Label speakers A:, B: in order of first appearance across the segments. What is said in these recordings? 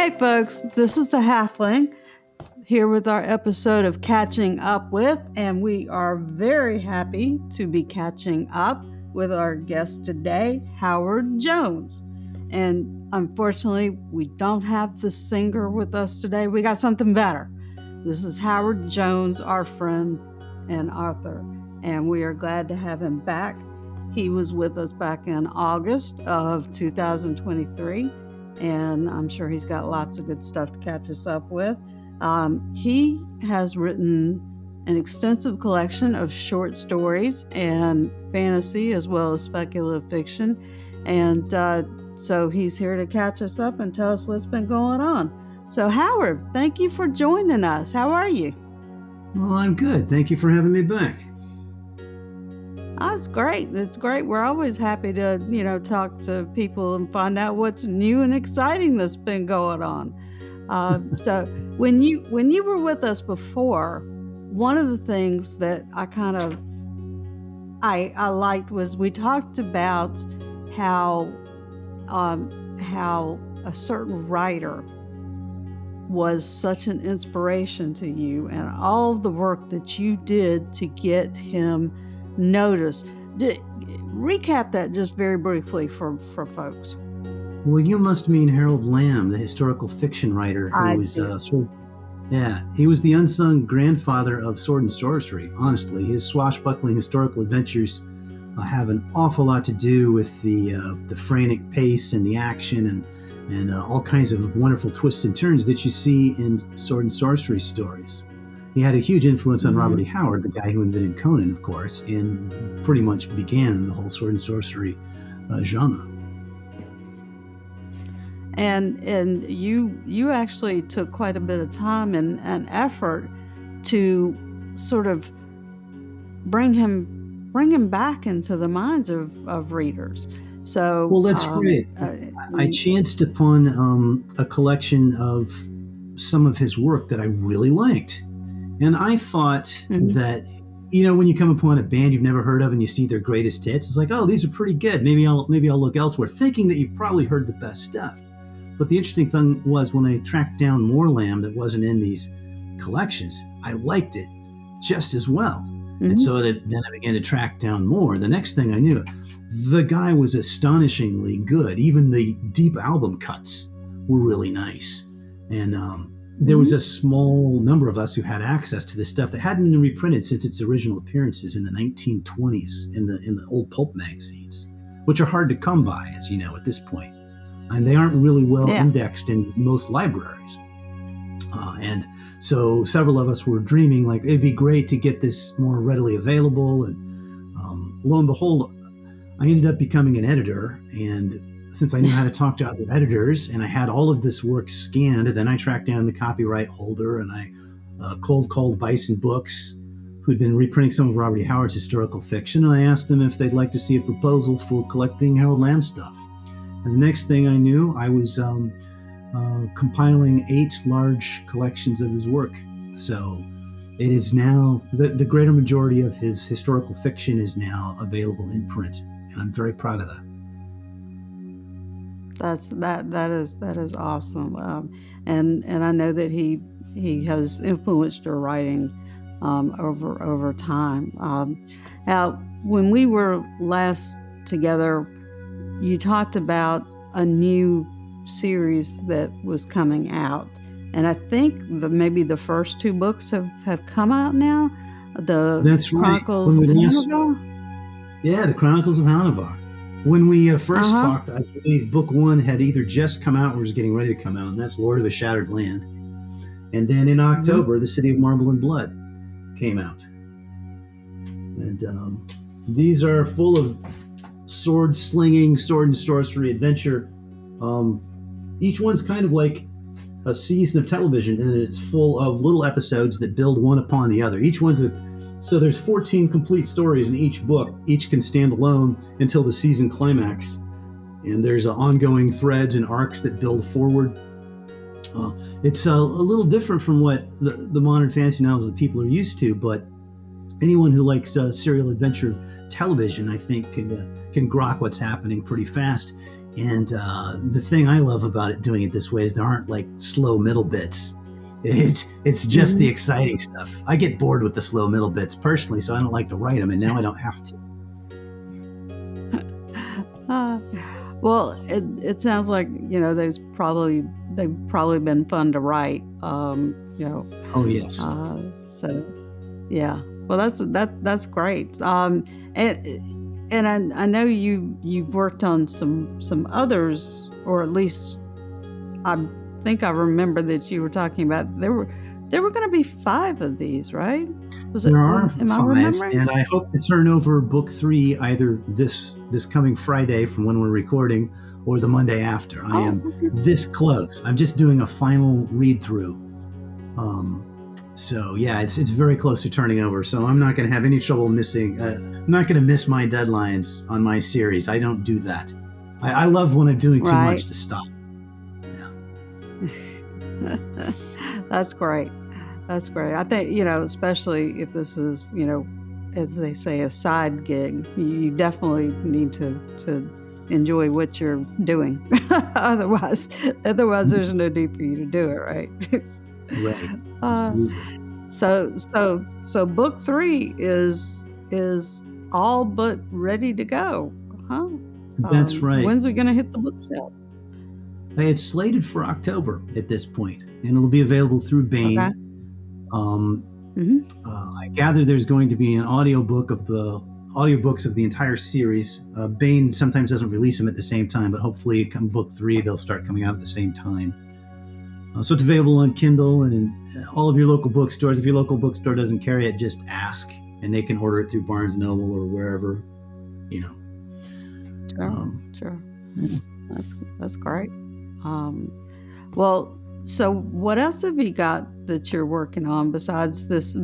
A: Hey folks, this is the Halfling here with our episode of Catching Up With, and we are very happy to be catching up with our guest today, Howard Jones. And unfortunately, we don't have the singer with us today. We got something better. This is Howard Jones, our friend and author, and we are glad to have him back. He was with us back in August of 2023. And I'm sure he's got lots of good stuff to catch us up with. He has written an extensive collection of short stories and fantasy as well as speculative fiction. And so he's here to catch us up and tell us what's been going on. So Howard, thank you for joining us. How are you?
B: Well, I'm good. Thank you for having me back.
A: Oh, it's great. It's great. We're always happy to, talk to people and find out what's new and exciting that's been going on. So when you were with us before, one of the things that I liked was we talked about how a certain writer was such an inspiration to you and all of the work that you did to get him notice. Recap that just very briefly for folks.
B: Well, you must mean Harold Lamb, the historical fiction writer who was he was the unsung grandfather of sword and sorcery. Honestly, his swashbuckling historical adventures have an awful lot to do with the frantic pace and the action and all kinds of wonderful twists and turns that you see in sword and sorcery stories. He had a huge influence on Robert E. Howard, the guy who invented Conan, of course, and pretty much began the whole sword and sorcery genre.
A: And you actually took quite a bit of time and effort to sort of bring him back into the minds of readers. So
B: well, that's great. I chanced upon a collection of some of his work that I really liked. And I thought that, when you come upon a band you've never heard of and you see their greatest hits, it's like, oh, these are pretty good. Maybe I'll look elsewhere, thinking that you've probably heard the best stuff. But the interesting thing was when I tracked down more Lamb that wasn't in these collections, I liked it just as well. And so then I began to track down more. The next thing I knew, the guy was astonishingly good. Even the deep album cuts were really nice. And there was a small number of us who had access to this stuff that hadn't been reprinted since its original appearances in the 1920s in the old pulp magazines, which are hard to come by, as you know, at this point. And they aren't really well indexed in most libraries. And so several of us were dreaming, like, it'd be great to get this more readily available. And lo and behold, I ended up becoming an editor. And since I knew how to talk to other editors and I had all of this work scanned, then I tracked down the copyright holder and I cold called Bison Books, who'd been reprinting some of Robert E. Howard's historical fiction. And I asked them if they'd like to see a proposal for collecting Harold Lamb stuff. And the next thing I knew, I was compiling 8 large collections of his work. So it is now, the greater majority of his historical fiction is now available in print. And I'm very proud of that.
A: That is awesome, and I know that he has influenced your writing over time. Now, when we were last together, you talked about a new series that was coming out, and I think maybe the first 2 books have come out now.
B: That's
A: Chronicles of
B: Hanuvar. Yeah, the Chronicles of Hanuvar. When we first talked, I believe book 1 had either just come out or was getting ready to come out, and that's Lord of a Shattered Land. And then in October, The City of Marble and Blood came out. And these are full of sword slinging, sword and sorcery adventure. Each one's kind of like a season of television, and it's full of little episodes that build one upon the other. So there's 14 complete stories in each book. Each can stand alone until the season climax. And there's ongoing threads and arcs that build forward. It's a little different from what the modern fantasy novels that people are used to, but anyone who likes serial adventure television, I think, can grok what's happening pretty fast. And the thing I love about it, doing it this way, is there aren't like slow middle bits. It's just the exciting stuff. I get bored with the slow middle bits personally, so I don't like to write them, and now I don't have to.
A: Well, it sounds like, they've probably been fun to write.
B: Oh yes.
A: So yeah. Well, that's great. And I know you've worked on some others, or at least I think I remember that you were talking about there were going to be 5 of these, right?
B: There are 5, and I hope to turn over book 3 either this coming Friday from when we're recording, or the Monday after. I am this close. I'm just doing a final read through. So yeah, it's very close to turning over. So I'm not going to have any trouble missing. I'm not going to miss my deadlines on my series. I don't do that. I love when I'm doing too much to stop. Yeah.
A: That's great. That's great. I think, especially if this is, as they say, a side gig, you definitely need to enjoy what you're doing. Otherwise, there's no need for you to do it, right?
B: Right. Absolutely.
A: So book 3 is all but ready to go, huh?
B: That's right.
A: When's it going to hit the bookshelf?
B: It's slated for October at this point, and it'll be available through Bain.
A: Okay.
B: I gather there's going to be an audiobooks of the entire series. Bain sometimes doesn't release them at the same time, but hopefully come book 3, they'll start coming out at the same time. So it's available on Kindle and in all of your local bookstores. If your local bookstore doesn't carry it, just ask, and they can order it through Barnes & Noble or wherever,
A: Sure. That's great. Well, so what else have you got that you're working on besides this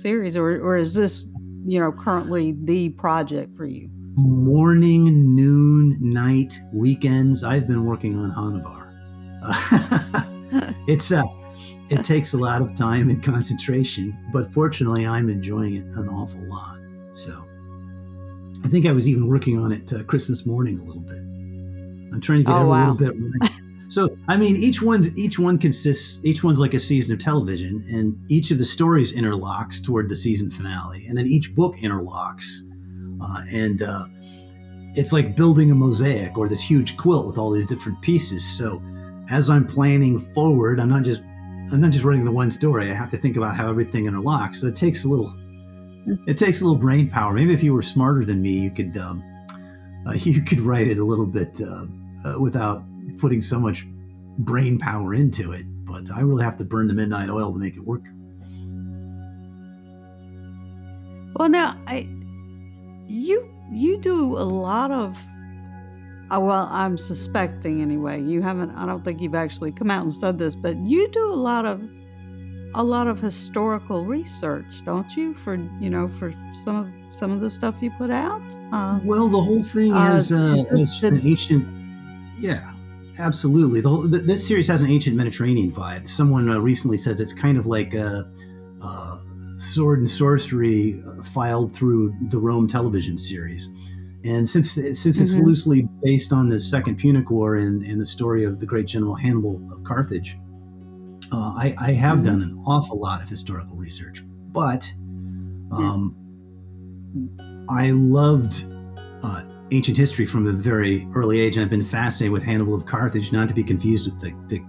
A: series, or is this, currently the project for you?
B: Morning, noon, night, weekends, I've been working on Hanuvar. It takes a lot of time and concentration, but fortunately I'm enjoying it an awful lot. So I think I was even working on it Christmas morning a little bit. I'm trying to get a little bit right. So, I mean, each one's like a season of television, and each of the stories interlocks toward the season finale, and then each book interlocks. And it's like building a mosaic or this huge quilt with all these different pieces. So as I'm planning forward, I'm not just writing the one story. I have to think about how everything interlocks. So it takes a little brain power. Maybe if you were smarter than me, you could write it a little bit without putting so much brain power into it. But I really have to burn the midnight oil to make it work.
A: Well, now you do a lot of. Well, I'm suspecting anyway. You haven't. I don't think you've actually come out and said this, but you do a lot of historical research, don't you? For some of the stuff you put out.
B: Well, the whole thing is an ancient. Yeah, absolutely. This series has an ancient Mediterranean vibe. Someone recently says it's kind of like a sword and sorcery filed through the Rome television series. And since it's loosely based on the Second Punic War and the story of the great General Hannibal of Carthage, I have done an awful lot of historical research. But I loved ancient history from a very early age, and I've been fascinated with Hannibal of Carthage, not to be confused with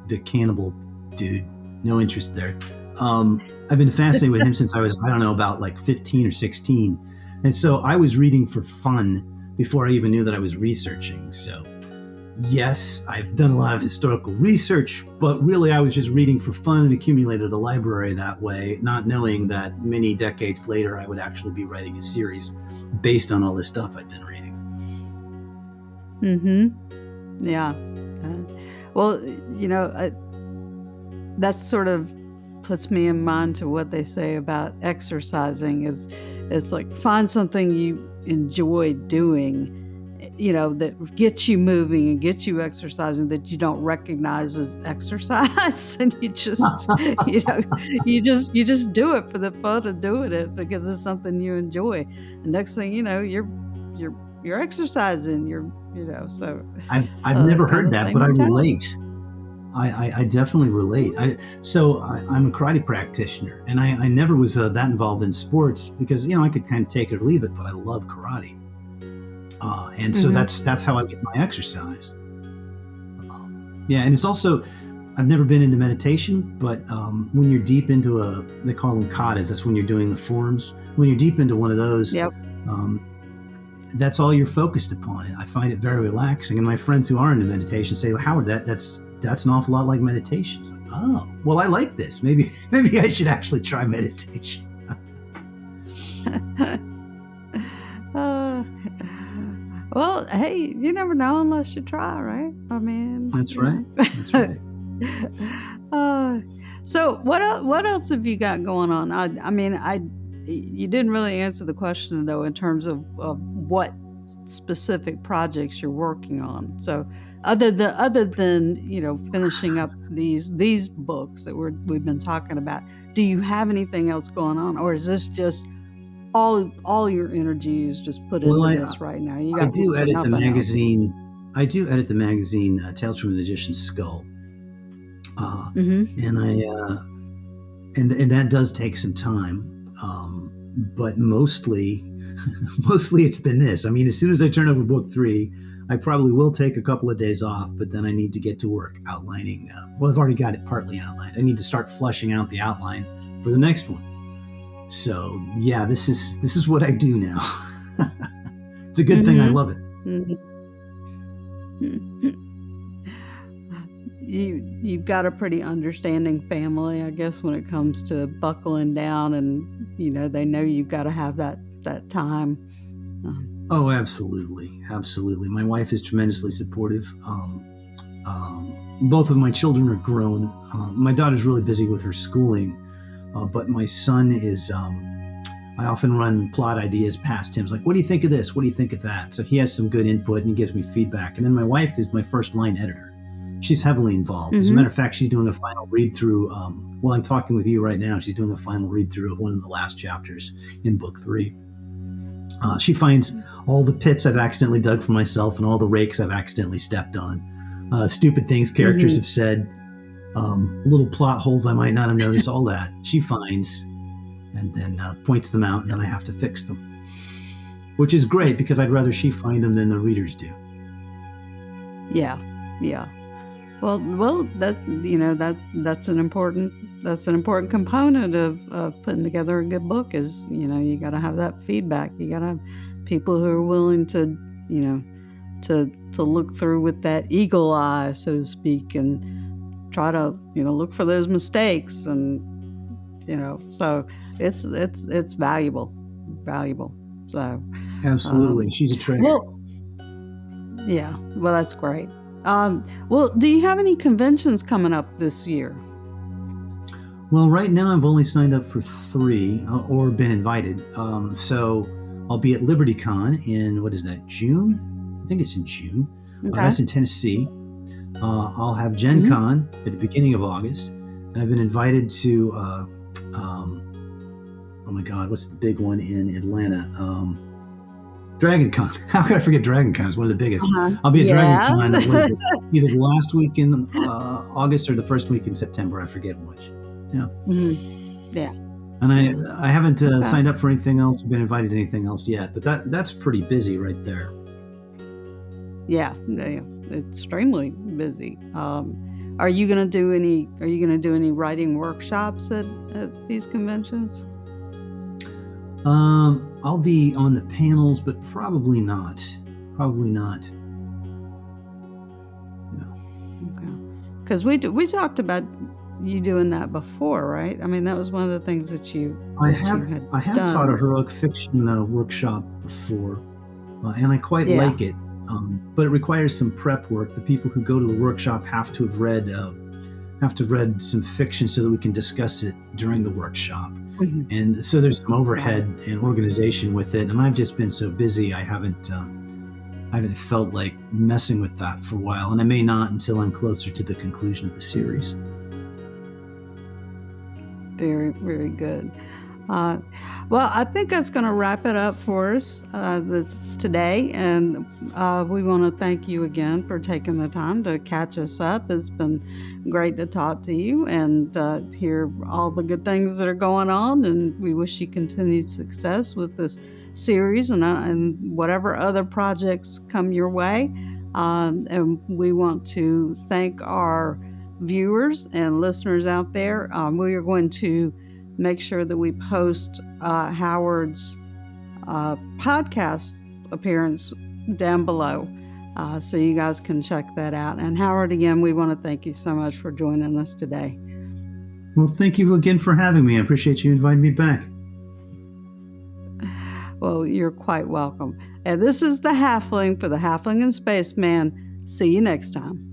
B: the cannibal dude. No interest there. I've been fascinated with him since I was, I don't know, about like 15 or 16. And so I was reading for fun before I even knew that I was researching. So yes, I've done a lot of historical research, but really I was just reading for fun and accumulated a library that way, not knowing that many decades later I would actually be writing a series based on all this stuff I'd been reading.
A: Yeah. Well, that sort of puts me in mind to what they say about exercising. It's like, find something you enjoy doing, that gets you moving and gets you exercising, that you don't recognize as exercise, and you just you just do it for the fun of doing it because it's something you enjoy. And next thing you know, you're you're exercising. So
B: I've never
A: kind
B: heard
A: of
B: that,
A: same
B: but I
A: mentality.
B: relate. I definitely relate. I'm a karate practitioner, and I never was that involved in sports because I could kind of take it or leave it, but I love karate, and so
A: Mm-hmm.
B: that's how I get my exercise. Yeah, and it's also I've never been into meditation, but when you're deep into they call them katas. That's when you're doing the forms. When you're deep into one of those,
A: Yep.
B: um, that's all you're focused upon. And I find it very relaxing. And my friends who are into meditation say, "Well, Howard, that's an awful lot like meditation." It's like, oh, well, I like this. Maybe I should actually try meditation.
A: uh, well, hey, you never know unless you try, right? I mean,
B: That's right. That's right.
A: uh, so what else have you got going on? You didn't really answer the question though in terms of what specific projects you're working on. So other than finishing up these books that we've been talking about, do you have anything else going on, or is this just all your energy is just put
B: Well,
A: into this right now? You
B: I
A: got room
B: do
A: for
B: edit the
A: nothing else.
B: magazine. I do edit the magazine Tales from the Magician's Skull,
A: Mm-hmm.
B: and and that does take some time. But mostly mostly it's been this. I mean, as soon as I turn over book 3, I probably will take a couple of days off, but then I need to get to work outlining. Well, I've already got it partly outlined. I need to start fleshing out the outline for the next one. So yeah, this is what I do now. It's a good thing. I love it.
A: Mm-hmm. You've got a pretty understanding family, I guess, when it comes to buckling down, and they know you've got to have that time.
B: Oh, absolutely, absolutely. My wife is tremendously supportive. Both of my children are grown. My daughter's really busy with her schooling, but my son is. I often run plot ideas past him. It's like, what do you think of this? What do you think of that? So he has some good input and he gives me feedback. And then my wife is my first line editor. She's heavily involved. As a matter of fact, she's doing a final read through. While I'm talking with you right now, she's doing a final read through of one of the last chapters in book 3. She finds all the pits I've accidentally dug for myself and all the rakes I've accidentally stepped on. Stupid things characters have said, little plot holes I might not have noticed, all that she finds and then points them out, and then I have to fix them, which is great because I'd rather she find them than the readers do.
A: Yeah. Well, that's an important component of putting together a good book. Is you got to have that feedback. You got to have people who are willing to to look through with that eagle eye, so to speak, and try to look for those mistakes, and so it's valuable. So
B: absolutely, she's a treasure.
A: Well, yeah, well, that's great. Well, do you have any conventions coming up this year?
B: Well, right now I've only signed up for 3 or been invited. So I'll be at LibertyCon in, what is that, June? I think it's in June.
A: Okay.
B: That's in Tennessee. I'll have Gen Con at the beginning of August. And I've been invited to, oh my God, what's the big one in Atlanta? Dragon Con. How could I forget Dragon Con? It's one of the biggest. I'll be at Dragon Con either the last week in August or the first week in September. I forget which. Yeah.
A: Yeah.
B: And I haven't signed up for anything else, been invited to anything else yet, but that's pretty busy right there.
A: Yeah, extremely busy. Are you going to do any writing workshops at these conventions?
B: I'll be on the panels, but probably not. Probably not.
A: Okay. Because we talked about you doing that before, right? I mean, that was one of the things that you had done.
B: Taught a heroic fiction workshop before, and I quite like it. But it requires some prep work. The people who go to the workshop have to have read some fiction so that we can discuss it during the workshop. And so there's some overhead and organization with it. And I've just been so busy, I haven't felt like messing with that for a while. And I may not until I'm closer to the conclusion of the series.
A: Very, very good. Well, I think that's going to wrap it up for us today. And we want to thank you again for taking the time to catch us up. It's been great to talk to you and hear all the good things that are going on. And we wish you continued success with this series and whatever other projects come your way. And we want to thank our viewers and listeners out there. We are going to make sure that we post Howard's podcast appearance down below so you guys can check that out. And Howard, again, we want to thank you so much for joining us today.
B: Well, thank you again for having me. I appreciate you inviting me back.
A: Well, you're quite welcome. And this is the Halfling for the Halfling and Spaceman. See you next time.